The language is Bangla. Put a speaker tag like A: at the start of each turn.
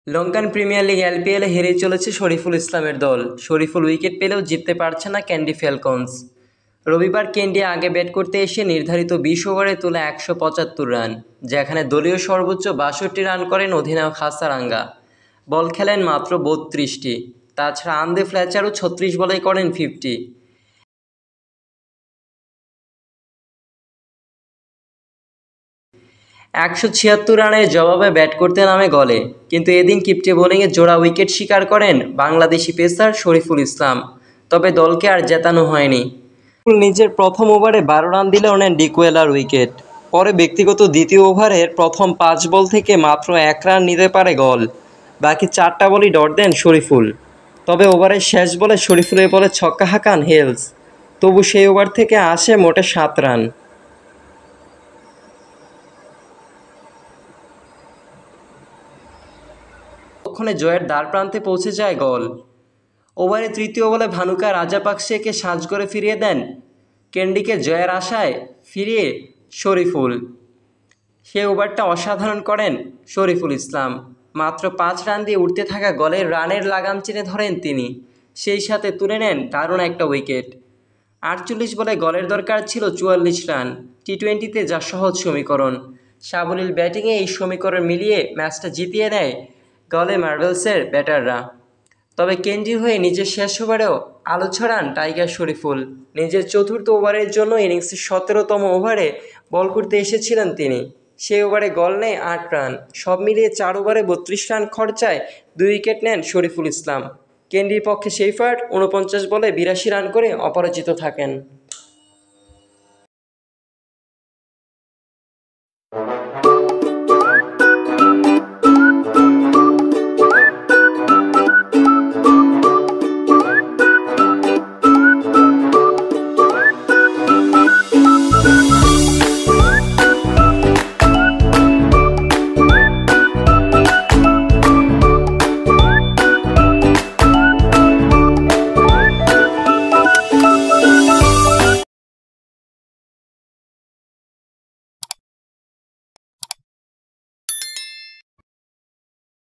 A: লঙ্কান প্রিমিয়ার লিগ এলপিএলে হেরেই চলেছে শরীফুল ইসলামের দল। শরীফুল উইকেট পেলেও জিততে পারছে না ক্যান্ডি ফ্যালকনস। রবিবার ক্যান্ডি আগে ব্যাট করতে এসে নির্ধারিত 20 ওভারে তোলা 175 রান, যেখানে দলীয় সর্বোচ্চ 62 রান করেন অধিনায়ক হাসারাঙ্গা। বল খেলেন মাত্র 32টি। তাছাড়া আন্দে ফ্লেচারও 36 বলেই করেন 50। 176 রানের জবাবে ব্যাট করতে নামে গলে, কিন্তু এদিন কিপ্টে বোলিংয়ে জোড়া উইকেট শিকার করেন বাংলাদেশি পেসার শরীফুল ইসলাম। তবে দলকে আর জেতানো হয়নি। নিজের প্রথম ওভারে 12 রান দিলেও নেন ডিকওয়েলার উইকেট। পরে ব্যক্তিগত দ্বিতীয় ওভারের প্রথম 5 বল থেকে মাত্র 1 রান নিতে পারে গল। বাকি 4টা বলই ডট দেন শরীফুল। তবে ওভারের শেষ বলে শরীফুলের বলে ছক্কা হাঁকান হেলস। তবু সেই ওভার থেকে আসে মোটে 7 রান। ততক্ষণে জয়ের দ্বারপ্রান্তে পৌঁছে যায় গল। ওভারে তৃতীয় বলে ভানুকা রাজাপাকসেকে সাজঘরে ফিরিয়ে দেন ক্যান্ডিকে জয়ের আশায় ফিরিয়ে শরীফুল। সে ওভারটা অসাধারণ করেন শরীফুল ইসলাম। মাত্র 5 রান দিয়ে উঠতে থাকা গলের রানের লাগাম টেনে ধরেন তিনি। সেই সাথে তুলে নেন দারুণ একটা উইকেট। 48 বলে গলের দরকার ছিল 44 রান। টি-20তে যা সহজ সমীকরণ। সাবলীল ব্যাটিংয়ে এই সমীকরণ মিলিয়ে ম্যাচটা জিতিয়ে নেয় গলে মার্বেলসের ব্যাটাররা। তবে ক্যান্ডির হয়ে নিজের শেষ ওভারেও আলো ছড়ান টাইগার শরীফুল। নিজের চতুর্থ ওভারের জন্য ইনিংসের 17তম ওভারে বল করতে এসেছিলেন তিনি। সেই ওভারে গল নেয় 8 রান। সব মিলিয়ে 4 ওভারে 32 রান খরচায় 2 উইকেট নেন শরীফুল ইসলাম। ক্যান্ডির পক্ষে শেফার্ড 49 বলে 82 রান করে অপরাজিত থাকেন।